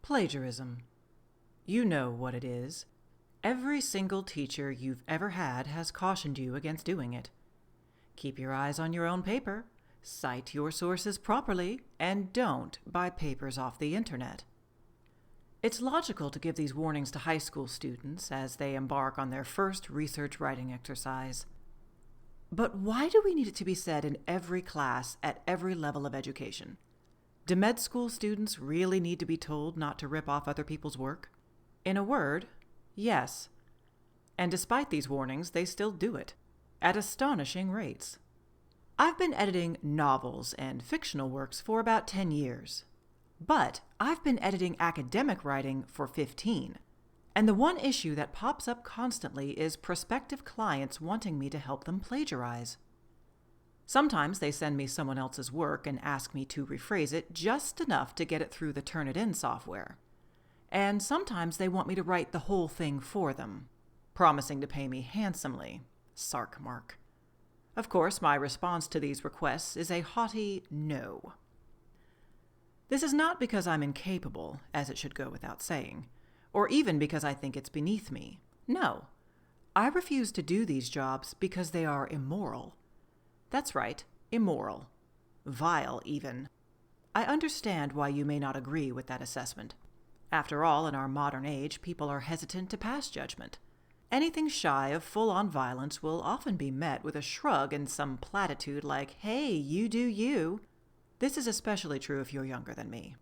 Plagiarism. You know what it is. Every single teacher you've ever had has cautioned you against doing it. Keep your eyes on your own paper, cite your sources properly, and don't buy papers off the internet. It's logical to give these warnings to high school students as they embark on their first research writing exercise. But why do we need it to be said in every class at every level of education? Do med school students really need to be told not to rip off other people's work? In a word, yes. And despite these warnings, they still do it, at astonishing rates. I've been editing novels and fictional works for about 10 years, but I've been editing academic writing for 15. And the one issue that pops up constantly is prospective clients wanting me to help them plagiarize. Sometimes they send me someone else's work and ask me to rephrase it just enough to get it through the Turnitin software. And sometimes they want me to write the whole thing for them, promising to pay me handsomely. Sark mark. Of course, my response to these requests is a haughty no. This is not because I'm incapable, as it should go without saying, or even because I think it's beneath me. No. I refuse to do these jobs because they are immoral. That's right, immoral. Vile, even. I understand why you may not agree with that assessment. After all, in our modern age, people are hesitant to pass judgment. Anything shy of full-on violence will often be met with a shrug and some platitude like, "Hey, you do you." This is especially true if you're younger than me.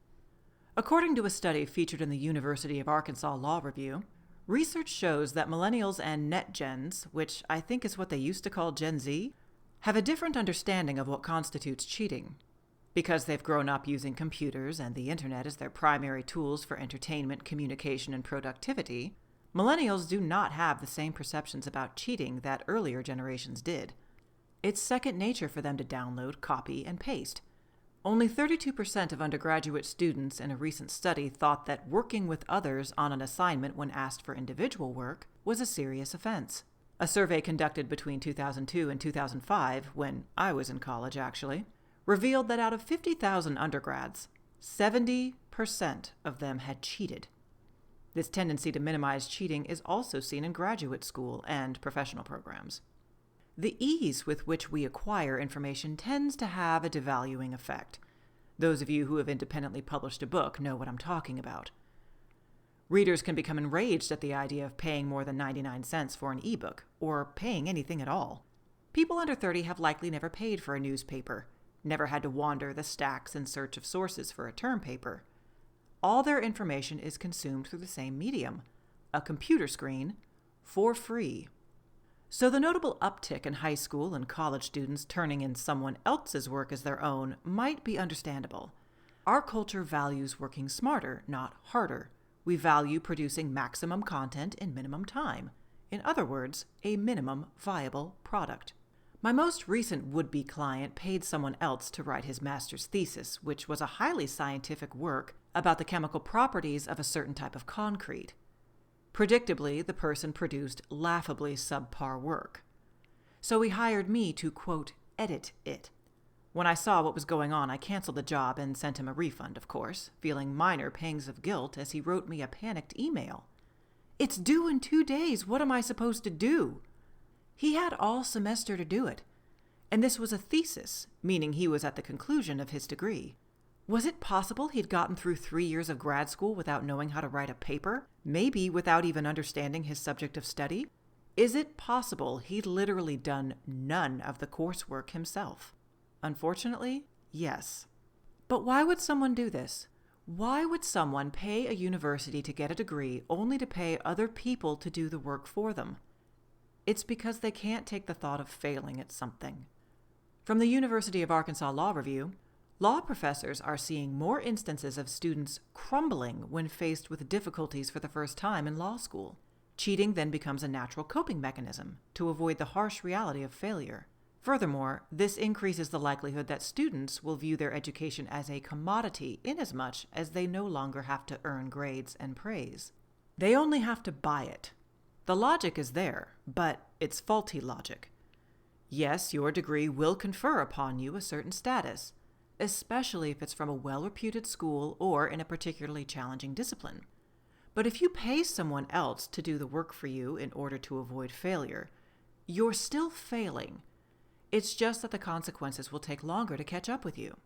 According to a study featured in the University of Arkansas Law Review, research shows that millennials and NetGens, which I think is what they used to call Gen Z, have a different understanding of what constitutes cheating. Because they've grown up using computers and the internet as their primary tools for entertainment, communication, and productivity, millennials do not have the same perceptions about cheating that earlier generations did. It's second nature for them to download, copy, and paste. Only 32% of undergraduate students in a recent study thought that working with others on an assignment when asked for individual work was a serious offense. A survey conducted between 2002 and 2005, when I was in college actually, revealed that out of 50,000 undergrads, 70% of them had cheated. This tendency to minimize cheating is also seen in graduate school and professional programs. The ease with which we acquire information tends to have a devaluing effect. Those of you who have independently published a book know what I'm talking about. Readers can become enraged at the idea of paying more than 99 cents for an ebook, or paying anything at all. People under 30 have likely never paid for a newspaper, never had to wander the stacks in search of sources for a term paper. All their information is consumed through the same medium, a computer screen, for free. So the notable uptick in high school and college students turning in someone else's work as their own might be understandable. Our culture values working smarter, not harder. We value producing maximum content in minimum time. In other words, a minimum viable product. My most recent would-be client paid someone else to write his master's thesis, which was a highly scientific work about the chemical properties of a certain type of concrete. Predictably, the person produced laughably subpar work. So he hired me to, quote, edit it. When I saw what was going on, I canceled the job and sent him a refund, of course, feeling minor pangs of guilt as he wrote me a panicked email. "It's due in 2 days. What am I supposed to do?" He had all semester to do it. And this was a thesis, meaning he was at the conclusion of his degree. Was it possible he'd gotten through 3 years of grad school without knowing how to write a paper? Maybe without even understanding his subject of study? Is it possible he'd literally done none of the coursework himself? Unfortunately, yes. But why would someone do this? Why would someone pay a university to get a degree only to pay other people to do the work for them? It's because they can't take the thought of failing at something. From the University of Arkansas Law Review, law professors are seeing more instances of students crumbling when faced with difficulties for the first time in law school. Cheating then becomes a natural coping mechanism to avoid the harsh reality of failure. Furthermore, this increases the likelihood that students will view their education as a commodity inasmuch as they no longer have to earn grades and praise. They only have to buy it. The logic is there, but it's faulty logic. Yes, your degree will confer upon you a certain status, especially if it's from a well-reputed school or in a particularly challenging discipline. But if you pay someone else to do the work for you in order to avoid failure, you're still failing. It's just that the consequences will take longer to catch up with you.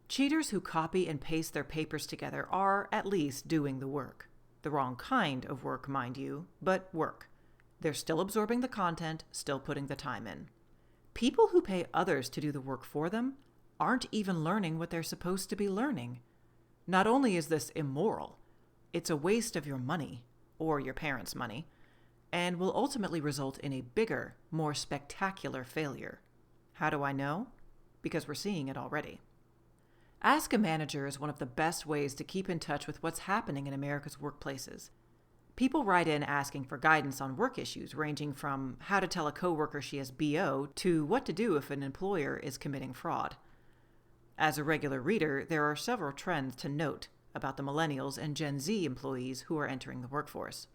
Cheaters who copy and paste their papers together are at least doing the work. The wrong kind of work, mind you, but work. They're still absorbing the content, still putting the time in. People who pay others to do the work for them aren't even learning what they're supposed to be learning. Not only is this immoral, it's a waste of your money, or your parents' money, and will ultimately result in a bigger, more spectacular failure. How do I know? Because we're seeing it already. Ask a Manager is one of the best ways to keep in touch with what's happening in America's workplaces. People write in asking for guidance on work issues, ranging from how to tell a coworker she has BO to what to do if an employer is committing fraud. As a regular reader, there are several trends to note about the millennials and Gen Z employees who are entering the workforce.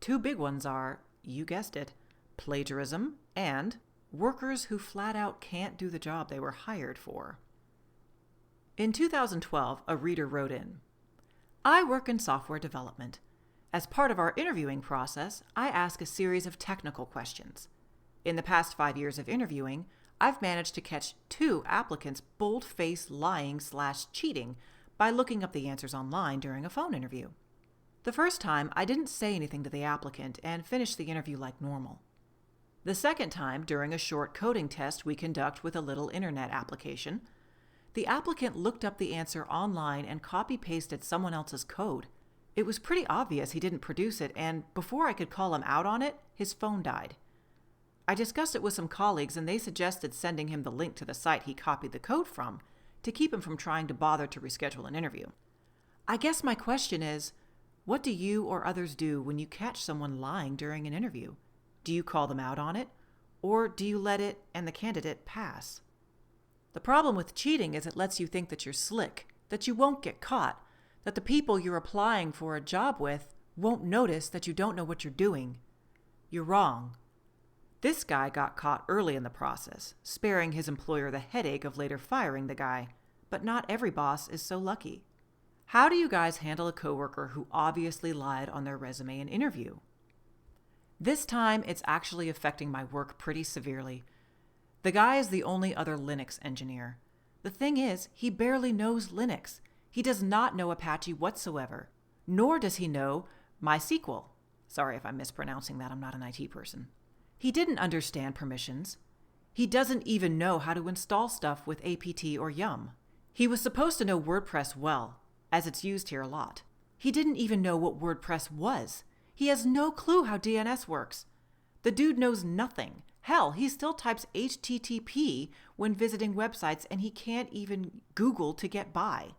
Two big ones are, you guessed it, plagiarism and workers who flat out can't do the job they were hired for. In 2012, a reader wrote in, "I work in software development. As part of our interviewing process, I ask a series of technical questions. In the past 5 years of interviewing, I've managed to catch 2 applicants bold-faced lying/cheating by looking up the answers online during a phone interview. The first time, I didn't say anything to the applicant and finished the interview like normal. The second time, during a short coding test we conduct with a little internet application, the applicant looked up the answer online and copy-pasted someone else's code. It was pretty obvious he didn't produce it, and before I could call him out on it, his phone died. I discussed it with some colleagues, and they suggested sending him the link to the site he copied the code from to keep him from trying to bother to reschedule an interview. I guess my question is, what do you or others do when you catch someone lying during an interview? Do you call them out on it, or do you let it and the candidate pass? The problem with cheating is it lets you think that you're slick, that you won't get caught, that the people you're applying for a job with won't notice that you don't know what you're doing. You're wrong. This guy got caught early in the process, sparing his employer the headache of later firing the guy, but not every boss is so lucky. How do you guys handle a coworker who obviously lied on their resume and interview? This time, it's actually affecting my work pretty severely. The guy is the only other Linux engineer. The thing is, he barely knows Linux. He does not know Apache whatsoever, nor does he know MySQL. Sorry if I'm mispronouncing that, I'm not an IT person. He didn't understand permissions. He doesn't even know how to install stuff with apt or yum. He was supposed to know WordPress well, as it's used here a lot. He didn't even know what WordPress was. He has no clue how DNS works. The dude knows nothing. Hell, he still types HTTP when visiting websites, and he can't even Google to get by.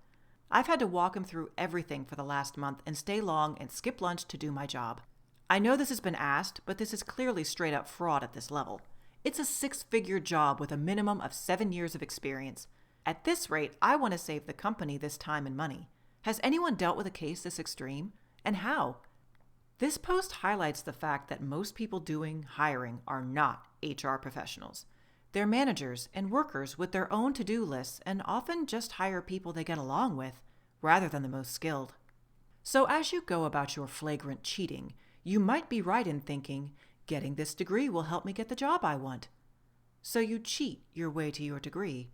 I've had to walk him through everything for the last month and stay long and skip lunch to do my job. I know this has been asked, but this is clearly straight up fraud at this level. It's a 6-figure job with a minimum of 7 years of experience. At this rate, I want to save the company this time and money. Has anyone dealt with a case this extreme? And how? This post highlights the fact that most people doing hiring are not HR professionals. They're managers and workers with their own to-do lists and often just hire people they get along with rather than the most skilled. So as you go about your flagrant cheating, you might be right in thinking, getting this degree will help me get the job I want. So you cheat your way to your degree.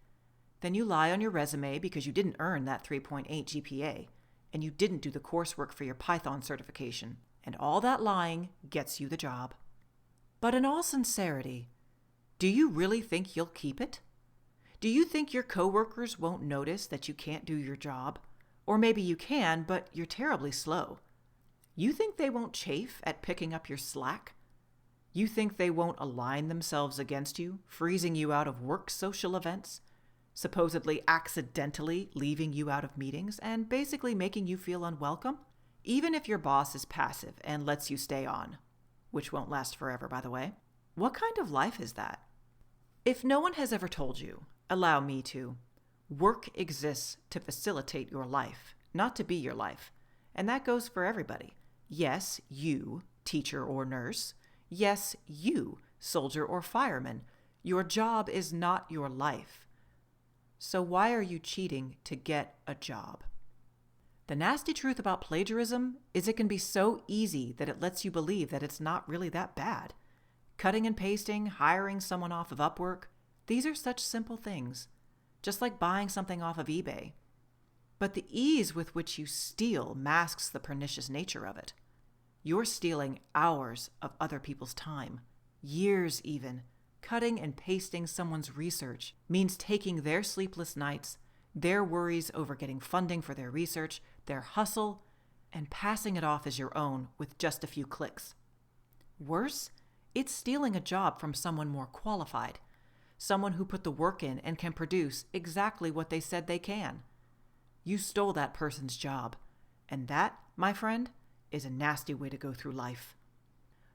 Then you lie on your resume because you didn't earn that 3.8 GPA, and you didn't do the coursework for your Python certification, and all that lying gets you the job. But in all sincerity, do you really think you'll keep it? Do you think your coworkers won't notice that you can't do your job? Or maybe you can, but you're terribly slow. You think they won't chafe at picking up your slack? You think they won't align themselves against you, freezing you out of work social events, supposedly accidentally leaving you out of meetings, and basically making you feel unwelcome? Even if your boss is passive and lets you stay on, which won't last forever, by the way, what kind of life is that? If no one has ever told you, allow me to. Work exists to facilitate your life, not to be your life. And that goes for everybody. Yes, you, teacher or nurse. Yes, you, soldier or fireman. Your job is not your life. So why are you cheating to get a job? The nasty truth about plagiarism is it can be so easy that it lets you believe that it's not really that bad. Cutting and pasting, hiring someone off of Upwork, these are such simple things, just like buying something off of eBay. But the ease with which you steal masks the pernicious nature of it. You're stealing hours of other people's time, years even. Cutting and pasting someone's research means taking their sleepless nights, their worries over getting funding for their research, their hustle, and passing it off as your own with just a few clicks. Worse, it's stealing a job from someone more qualified, someone who put the work in and can produce exactly what they said they can. You stole that person's job, and that, my friend, is a nasty way to go through life.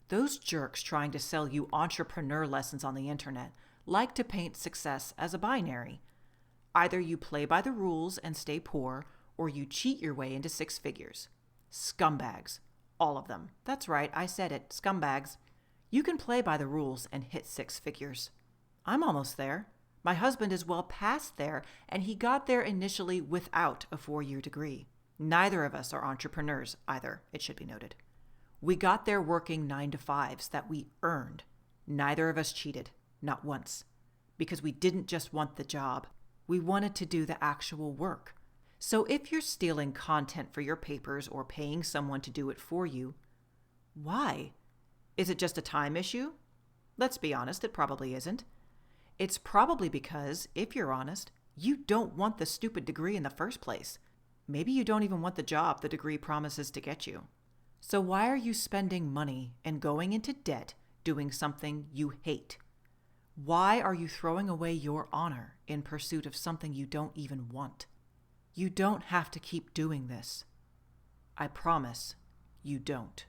Those jerks trying to sell you entrepreneur lessons on the internet like to paint success as a binary. Either you play by the rules and stay poor, or you cheat your way into six figures. Scumbags. All of them. That's right, I said it. Scumbags. You can play by the rules and hit six figures. I'm almost there. My husband is well past there, and he got there initially without a 4-year degree. Neither of us are entrepreneurs either, it should be noted. We got there working 9-to-5s that we earned. Neither of us cheated, not once, because we didn't just want the job. We wanted to do the actual work. So if you're stealing content for your papers or paying someone to do it for you, why? Is it just a time issue? Let's be honest, it probably isn't. It's probably because, if you're honest, you don't want the stupid degree in the first place. Maybe you don't even want the job the degree promises to get you. So why are you spending money and going into debt doing something you hate? Why are you throwing away your honor in pursuit of something you don't even want? You don't have to keep doing this. I promise you don't.